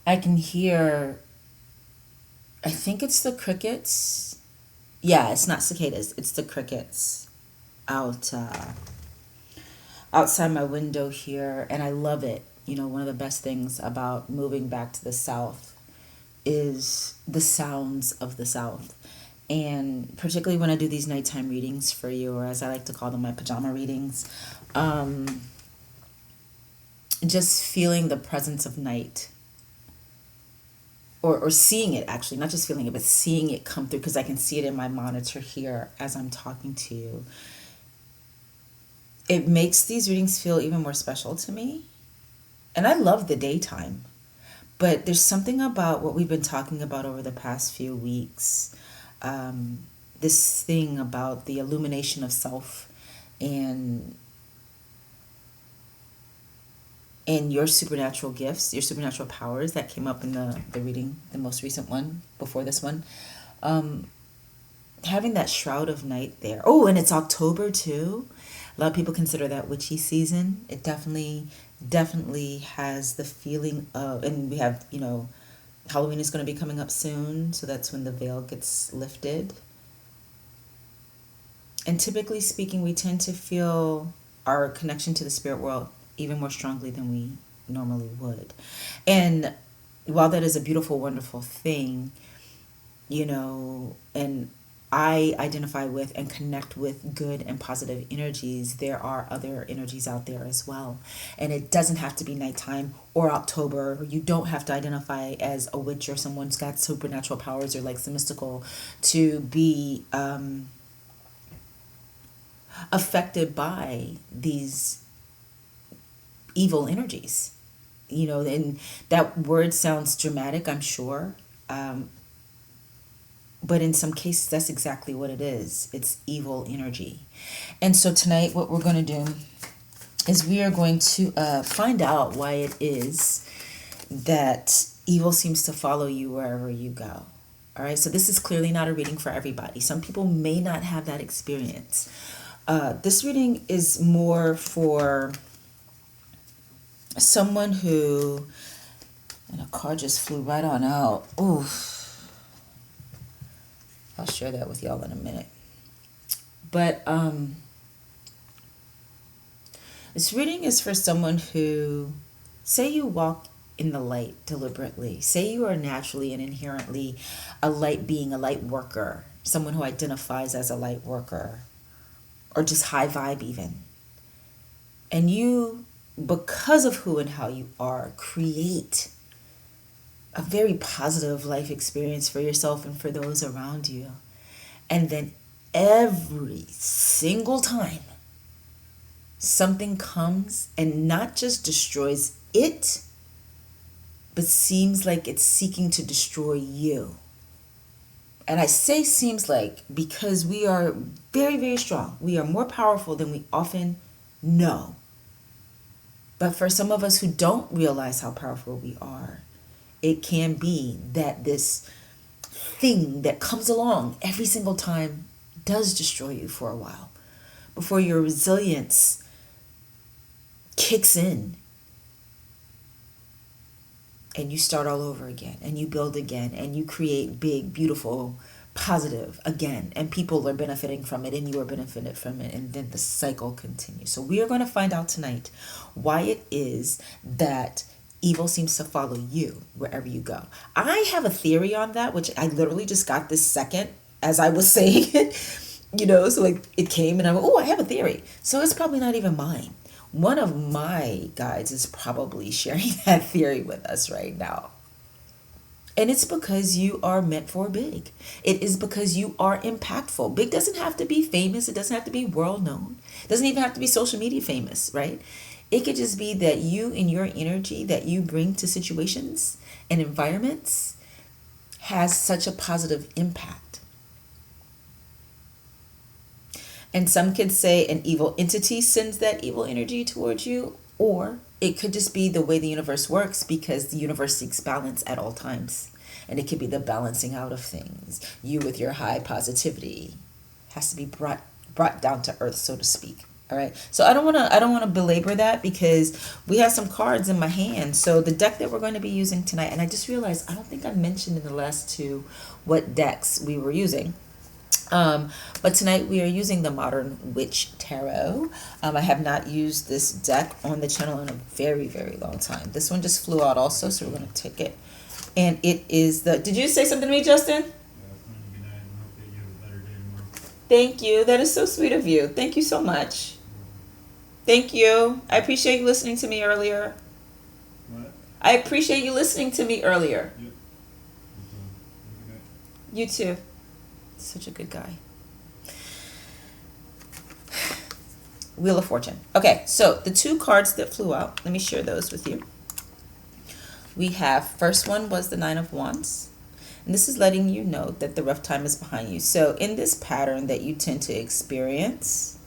I can hear, I think it's the crickets. Yeah, it's not cicadas, it's the crickets out outside my window here, and I love it. You know, one of the best things about moving back to the South is the sounds of the South. And particularly when I do these nighttime readings for you, or as I like to call them, my pajama readings, just feeling the presence of night, or seeing it actually, not just feeling it, but seeing it come through, because I can see it in my monitor here as I'm talking to you. It makes these readings feel even more special to me. And I love the daytime, but there's something about what we've been talking about over the past few weeks. Um, this thing about the illumination of self, and your supernatural gifts, your supernatural powers that came up in the reading, the most recent one before this one. Um, Having that shroud of night there. Oh, and it's October too. A lot of people consider that witchy season. It definitely has the feeling of, and we have, Halloween is going to be coming up soon, so that's when the veil gets lifted. And typically speaking, we tend to feel our connection to the spirit world even more strongly than we normally would. And while that is a beautiful, wonderful thing, and I identify with and connect with good and positive energies, there are other energies out there as well. And it doesn't have to be nighttime or October. You don't have to identify as a witch or someone's got supernatural powers or like some mystical to be affected by these evil energies. And that word sounds dramatic, I'm sure. But in some cases, that's exactly what it is. It's evil energy. And so tonight, what we're going to do is we are going to find out why it is that evil seems to follow you wherever you go. All right, so this is clearly not a reading for everybody. Some people may not have that experience. This reading is more for someone who, and a car just flew right on out. Ooh, I'll share that with y'all in a minute. But this reading is for someone who, say you walk in the light deliberately. Say you are naturally and inherently a light being, a light worker, someone who identifies as a light worker, or just high vibe even. And you, because of who and how you are, create a very positive life experience for yourself and for those around you. And then every single time something comes and not just destroys it, but seems like it's seeking to destroy you. And I say seems like because we are very, very strong. We are more powerful than we often know. But for some of us who don't realize how powerful we are, it can be that this thing that comes along every single time does destroy you for a while before your resilience kicks in and you start all over again and you build again and you create big, beautiful, positive again, and people are benefiting from it and you are benefiting from it, and then the cycle continues. So we are going to find out tonight why it is that evil seems to follow you wherever you go. I have a theory on that, which I literally just got this second as I was saying it, so like it came and I went, oh, I have a theory. So it's probably not even mine. One of my guides is probably sharing that theory with us right now. And it's because you are meant for big. It is because you are impactful. Big doesn't have to be famous. It doesn't have to be world known. It doesn't even have to be social media famous, right? It could just be that you and your energy that you bring to situations and environments has such a positive impact. And some could say an evil entity sends that evil energy towards you, or it could just be the way the universe works because the universe seeks balance at all times. And it could be the balancing out of things. You with your high positivity has to be brought down to earth, so to speak. All right. So I don't want to belabor that because we have some cards in my hand. So the deck that we're going to be using tonight, and I just realized I don't think I mentioned in the last two what decks we were using. But tonight we are using the Modern Witch Tarot. I have not used this deck on the channel in a very, very long time. This one just flew out also, so we're going to take it. And it is the... Did you say something to me, Justin? Thank you. That is so sweet of you. Thank you so much. Thank you. I appreciate you listening to me earlier. What? I appreciate you listening to me earlier. Yep. You too. Such a good guy. Wheel of Fortune. Okay, so the two cards that flew out, let me share those with you. We have, first one was the Nine of Wands. And this is letting you know that the rough time is behind you. So in this pattern that you tend to experience,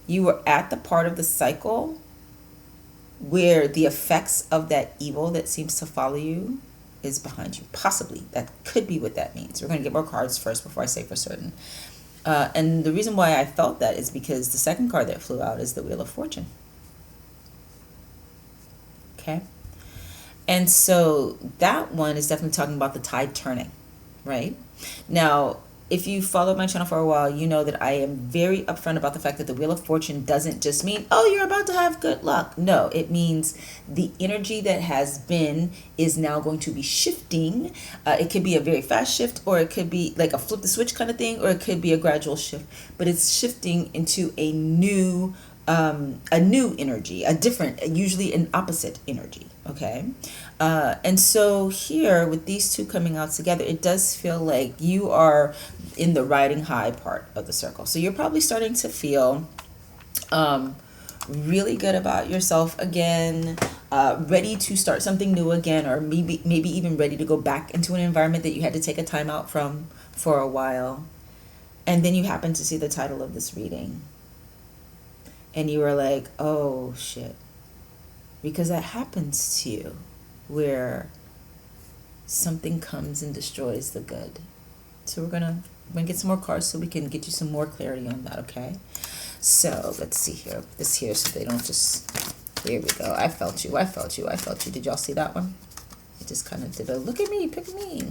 you are at the part of the cycle where the effects of that evil that seems to follow you is behind you. Possibly. That could be what that means. We're going to get more cards first before I say for certain. And the reason why I felt that is because the second card that flew out is the Wheel of Fortune. Okay? And so that one is definitely talking about the tide turning, right? Now, if you followed my channel for a while, you know that I am very upfront about the fact that the Wheel of Fortune doesn't just mean, oh, you're about to have good luck. No, it means the energy that has been is now going to be shifting. It could be a very fast shift, or it could be like a flip the switch kind of thing, or it could be a gradual shift. But it's shifting into a new energy, a different, usually an opposite energy. Okay. And so here with these two coming out together, it does feel like you are in the riding high part of the circle. So you're probably starting to feel really good about yourself again, ready to start something new again, or maybe even ready to go back into an environment that you had to take a time out from for a while. And then you happen to see the title of this reading. And you were like, oh, shit. Because that happens to you, where something comes and destroys the good. So we're gonna get some more cards so we can get you some more clarity on that, okay? So let's see here. This here, so they don't just... Here we go. I felt you. I felt you. I felt you. Did y'all see that one? It just kind of did a look at me, pick me.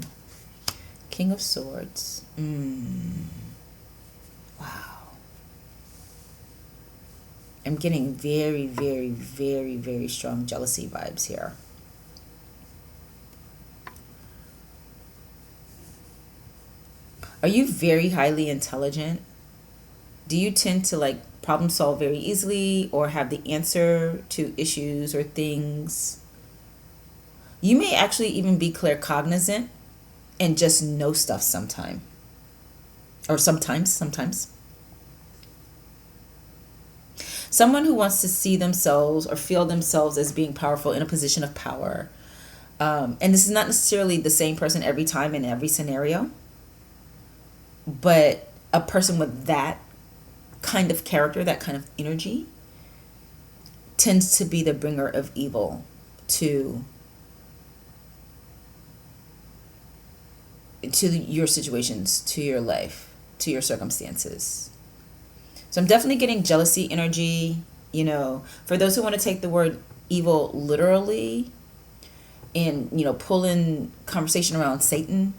King of Swords. Wow. I'm getting very, very, very, very strong jealousy vibes here. Are you very highly intelligent? Do you tend to like problem solve very easily or have the answer to issues or things? You may actually even be claircognizant and just know stuff sometime. Or sometimes. Someone who wants to see themselves or feel themselves as being powerful in a position of power. And this is not necessarily the same person every time in every scenario, but a person with that kind of character, that kind of energy, tends to be the bringer of evil to your situations, to your life, to your circumstances. So I'm definitely getting jealousy energy. You know, for those who want to take the word evil literally and, you know, pull in conversation around Satan.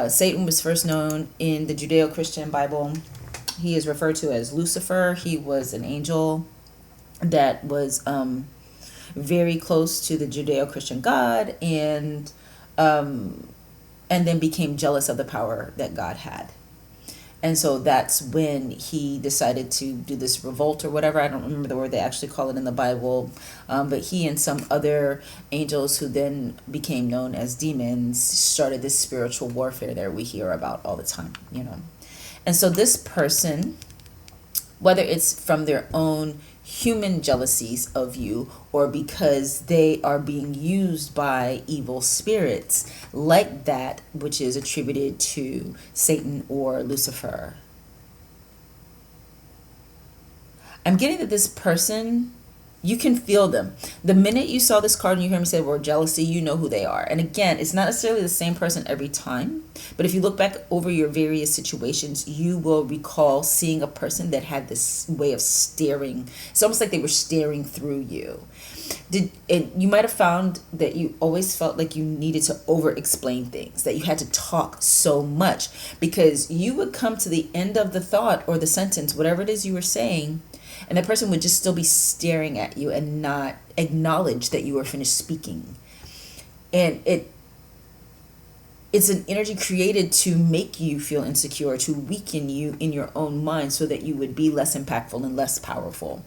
Satan was first known in the Judeo-Christian Bible. He is referred to as Lucifer. He was an angel that was very close to the Judeo-Christian God, and then became jealous of the power that God had. And so that's when he decided to do this revolt or whatever. I don't remember the word they actually call it in the Bible. But he and some other angels who then became known as demons started this spiritual warfare that we hear about all the time, you know. And so this person, whether it's from their own human jealousies of you or because they are being used by evil spirits like that which is attributed to Satan or Lucifer, I'm getting that this person You can feel them. The minute you saw this card and you hear me say the word jealousy, you know who they are. And again, it's not necessarily the same person every time, but if you look back over your various situations, you will recall seeing a person that had this way of staring. It's almost like they were staring through you. And you might have found that you always felt like you needed to over explain things, that you had to talk so much, because you would come to the end of the thought or the sentence, whatever it is you were saying, and that person would just still be staring at you and not acknowledge that you were finished speaking. And it's an energy created to make you feel insecure, to weaken you in your own mind so that you would be less impactful and less powerful.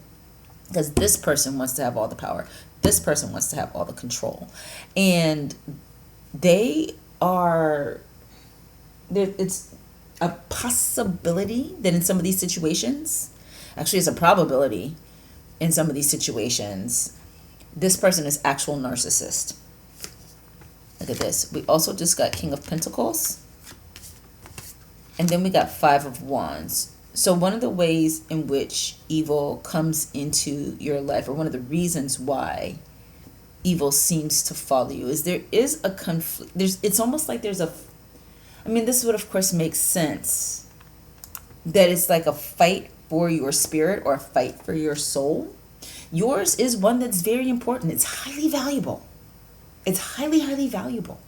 Because this person wants to have all the power. This person wants to have all the control. And they are, it's a possibility that in some of these situations, actually it's a probability in some of these situations, this person is actual narcissist. Look at this. We also just got King of Pentacles. And then we got Five of Wands. So one of the ways in which evil comes into your life, or one of the reasons why evil seems to follow you, is there is a conflict. It's almost like there's a, I mean, this would of course make sense, that it's like a fight for your spirit or a fight for your soul. Yours is one that's very important. It's highly valuable. It's highly, highly valuable.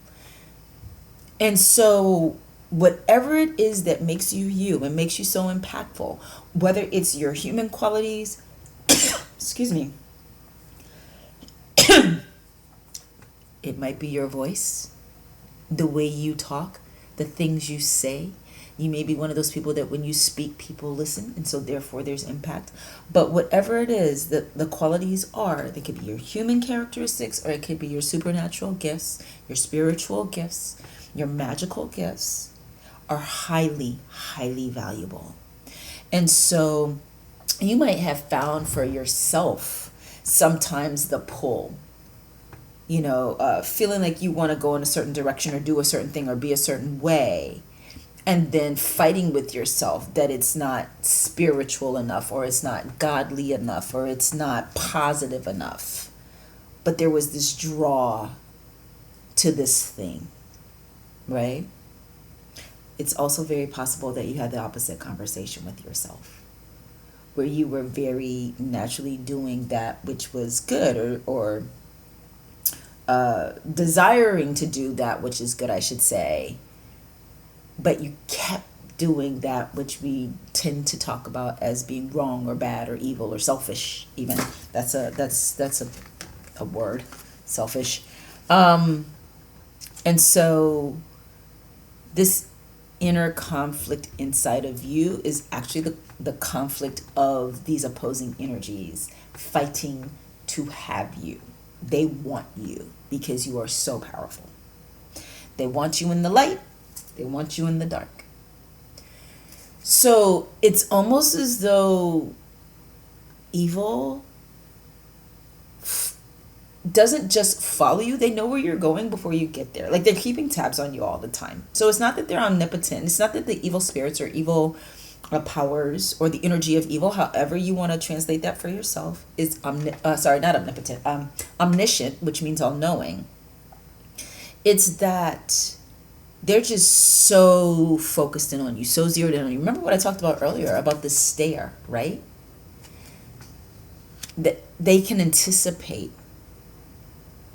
And so whatever it is that makes you you and makes you so impactful, whether it's your human qualities, excuse me, it might be your voice, the way you talk, the things you say. You may be one of those people that when you speak, people listen, and so therefore there's impact. But whatever it is that the qualities are, they could be your human characteristics, or it could be your supernatural gifts, your spiritual gifts, your magical gifts, are highly, highly valuable. And so you might have found for yourself sometimes the pull, feeling like you want to go in a certain direction or do a certain thing or be a certain way, and then fighting with yourself that it's not spiritual enough, or it's not godly enough, or it's not positive enough. But there was this draw to this thing, right? It's also very possible that you had the opposite conversation with yourself, where you were very naturally doing that which was good, or desiring to do that which is good, I should say, but you kept doing that which we tend to talk about as being wrong or bad or evil or selfish. Even that's a word, selfish. And so this inner conflict inside of you is actually the conflict of these opposing energies fighting to have you. They want you because you are so powerful. They want you in the light. They want you in the dark. So it's almost as though evil doesn't just follow you. They know where you're going before you get there. Like, they're keeping tabs on you all the time. So it's not that they're omnipotent. It's not that the evil spirits or evil powers or the energy of evil, however you want to translate that for yourself, is omniscient, which means all-knowing. It's that they're just so focused in on you, so zeroed in on you. Remember what I talked about earlier about the stare, right? That they can anticipate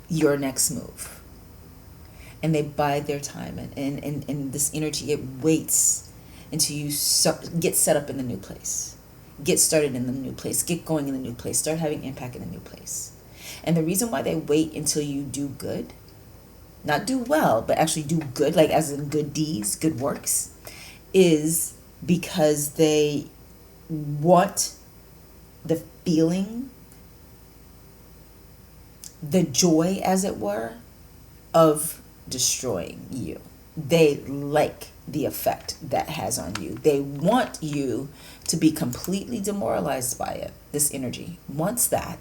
your next move, and they bide their time, and this energy, it waits until you get set up in the new place, get started in the new place, get going in the new place, start having impact in the new place. And the reason why they wait until you do good, not do well, but actually do good, like as in good deeds, good works, is because they want the feeling, the joy, as it were, of destroying you. They like the effect that has on you. They want you to be completely demoralized by it. This energy wants that,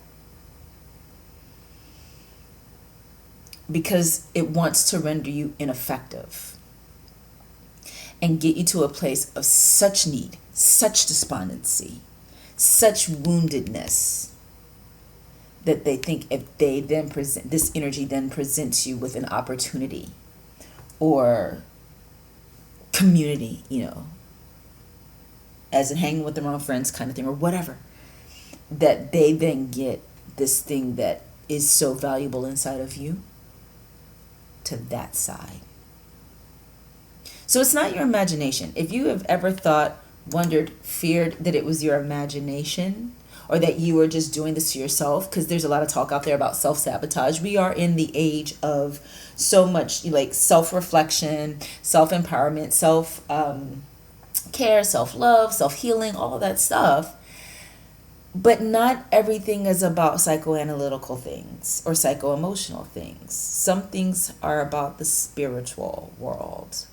because it wants to render you ineffective and get you to a place of such need, such despondency, such woundedness, that they think if they then present this energy then presents you with an opportunity or community, as in hanging with the wrong friends kind of thing or whatever, that they then get this thing that is so valuable inside of you to that side. So it's not your imagination. If you have ever thought, wondered, feared that it was your imagination or that you were just doing this to yourself, because there's a lot of talk out there about self-sabotage. We are in the age of so much like self-reflection, self-empowerment, self-care, self-love, self-healing, all of that stuff. But not everything is about psychoanalytical things or psycho-emotional things. Some things are about the spiritual world.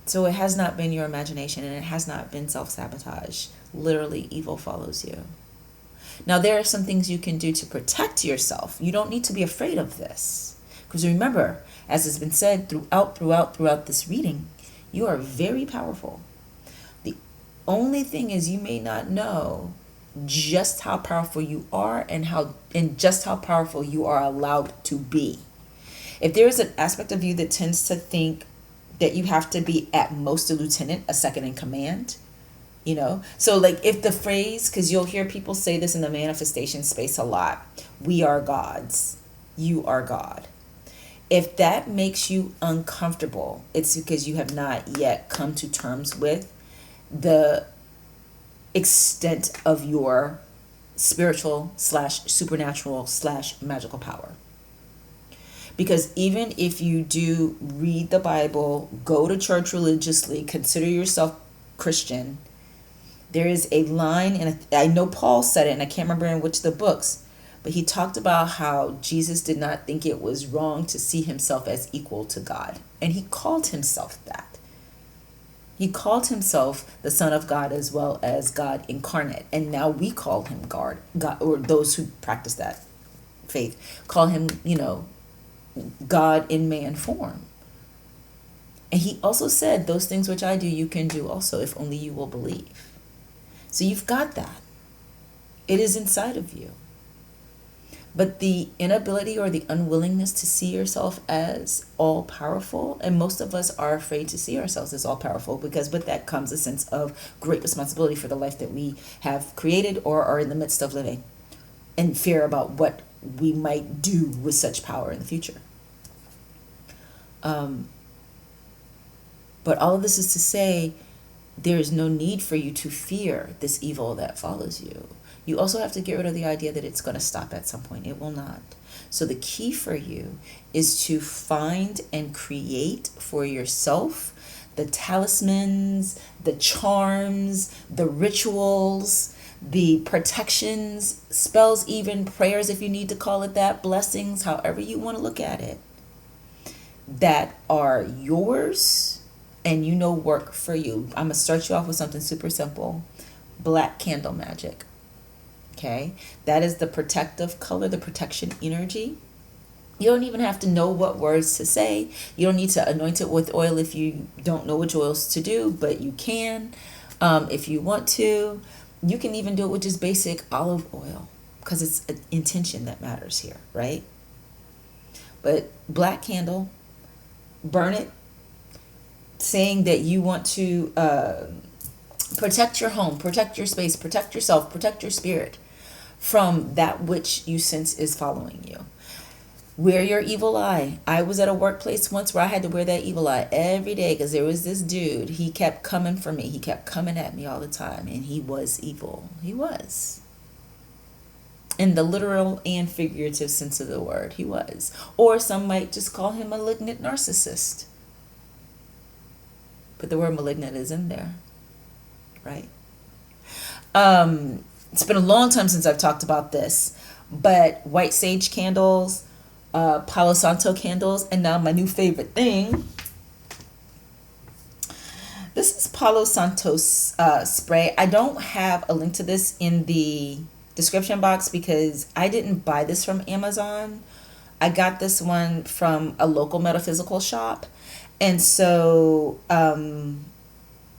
So it has not been your imagination and it has not been self-sabotage. Literally, evil follows you. Now, there are some things you can do to protect yourself. You don't need to be afraid of this. Because remember, as has been said throughout this reading, you are very powerful. The only thing is you may not know just how powerful you are and just how powerful you are allowed to be. If there is an aspect of you that tends to think that you have to be at most a lieutenant, a second in command, so like if the phrase, because you'll hear people say this in the manifestation space a lot, we are gods, you are God. If that makes you uncomfortable, it's because you have not yet come to terms with the extent of your spiritual / supernatural / magical power. Because even if you do read the Bible, go to church religiously, consider yourself Christian, there is a line, and I know Paul said it, and I can't remember in which of the books, but he talked about how Jesus did not think it was wrong to see himself as equal to God. And he called himself that. He called himself the Son of God as well as God incarnate. And now we call him God, or those who practice that faith, call him, God in man form. And he also said, those things which I do, you can do also, if only you will believe. So you've got that. It is inside of you. But the inability or the unwillingness to see yourself as all-powerful, and most of us are afraid to see ourselves as all-powerful, because with that comes a sense of great responsibility for the life that we have created or are in the midst of living, and fear about what we might do with such power in the future. But all of this is to say, there is no need for you to fear this evil that follows you. You also have to get rid of the idea that it's going to stop at some point. It will not. So the key for you is to find and create for yourself the talismans, the charms, the rituals, the protections, spells, even prayers, if you need to call it that, blessings, however you want to look at it, that are yours and work for you. I'm going to start you off with something super simple. Black candle magic. Okay? That is the protective color, the protection energy. You don't even have to know what words to say. You don't need to anoint it with oil if you don't know which oils to do, but you can if you want to. You can even do it with just basic olive oil, because it's an intention that matters here, right? But black candle, burn it, saying that you want to protect your home, protect your space, protect yourself, protect your spirit from that which you sense is following you. Wear your evil eye. I was at a workplace once where I had to wear that evil eye every day because there was this dude. He kept coming for me. He kept coming at me all the time, and he was evil. He was. In the literal and figurative sense of the word, he was. Or some might just call him a malignant narcissist. But the word malignant is in there, right? It's been a long time since I've talked about this, but white sage candles, Palo Santo candles, and now my new favorite thing. This is Palo Santo spray. I don't have a link to this in the description box because I didn't buy this from Amazon. I got this one from a local metaphysical shop. And so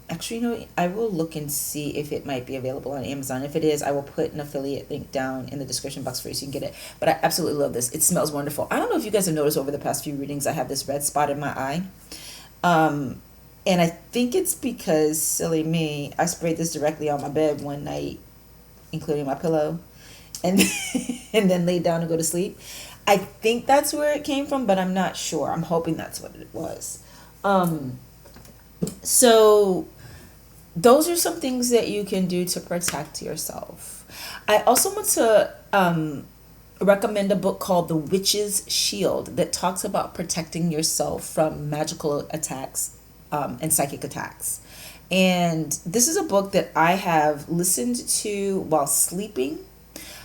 Actually, I will look and see if it might be available on Amazon. If it is, I will put an affiliate link down in the description box for you so you can get it. But I absolutely love this. It smells wonderful. I don't know if you guys have noticed over the past few readings, I have this red spot in my eye. Um, and I think it's because, silly me, I sprayed this directly on my bed one night, including my pillow, and and then laid down to go to sleep. I think that's where it came from, but I'm not sure. I'm hoping that's what it was. So those are some things that you can do to protect yourself. I also want to recommend a book called The Witch's Shield that talks about protecting yourself from magical attacks and psychic attacks. And this is a book that I have listened to while sleeping.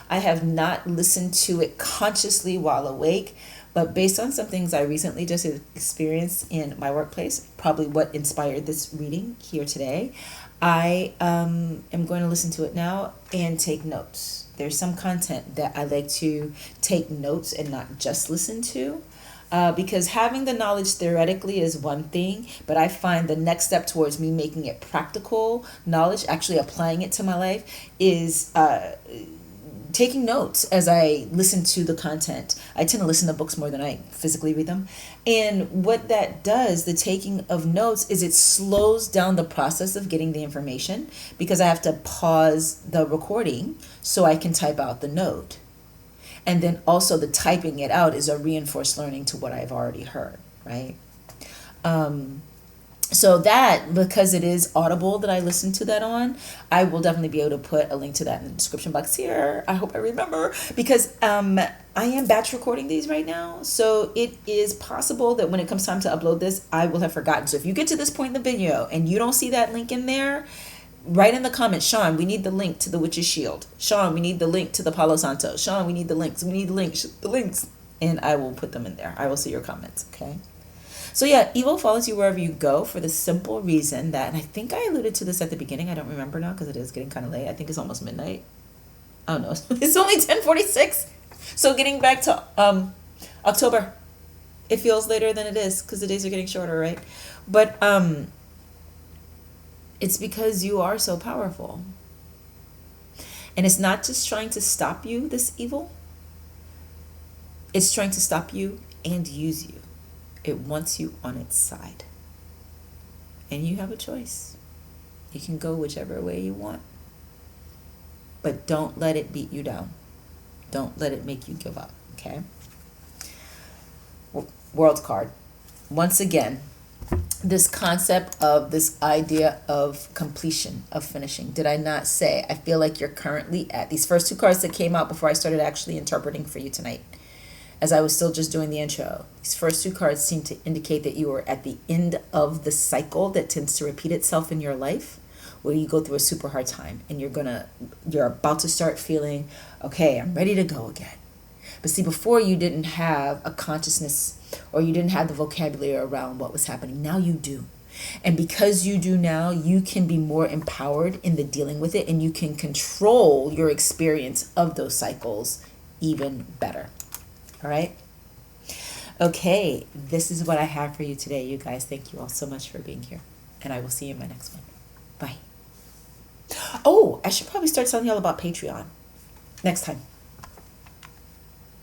I have not listened to it consciously while awake, but based on some things I recently just experienced in my workplace, probably what inspired this reading here today, I am going to listen to it now and take notes. There's some content that I like to take notes and not just listen to. Because having the knowledge theoretically is one thing, but I find the next step towards me making it practical knowledge, actually applying it to my life, is taking notes as I listen to the content. I tend to listen to books more than I physically read them. And what that does, the taking of notes, is it slows down the process of getting the information because I have to pause the recording so I can type out the note. And then also the typing it out is a reinforced learning to what I've already heard, right? So that, because it is Audible that I listen to that on, I will definitely be able to put a link to that in the description box here. I hope I remember, because I am batch recording these right now. So it is possible that when it comes time to upload this, I will have forgotten. So if you get to this point in the video and you don't see that link in there, write in the comments, Shon, we need the link to the Witch's Shield. Shon, we need the link to the Palo Santo. Shon, we need the links. We need the links. And I will put them in there. I will see your comments, okay? So yeah, evil follows you wherever you go for the simple reason that, and I think I alluded to this at the beginning, I don't remember now because it is getting kind of late. I think it's almost midnight. Oh no, it's only 10:46. So getting back to October, it feels later than it is because the days are getting shorter, right? But it's because you are so powerful. And it's not just trying to stop you, this evil. It's trying to stop you and use you. It wants you on its side. And you have a choice. You can go whichever way you want. But don't let it beat you down. Don't let it make you give up, okay? World card. Once again, this concept of this idea of completion, of finishing. Did I not say? I feel like you're currently at these first two cards that came out before I started actually interpreting for you tonight. As I was still just doing the intro, these first two cards seem to indicate that you are at the end of the cycle that tends to repeat itself in your life, where you go through a super hard time and you're about to start feeling, okay, I'm ready to go again. But see, before you didn't have a consciousness or you didn't have the vocabulary around what was happening. Now you do. And because you do now, you can be more empowered in the dealing with it, and you can control your experience of those cycles even better. All right. Okay, this is what I have for you today, you guys. Thank you all so much for being here, and I will see you in my next one. Bye. Oh, I should probably start telling y'all about Patreon next time.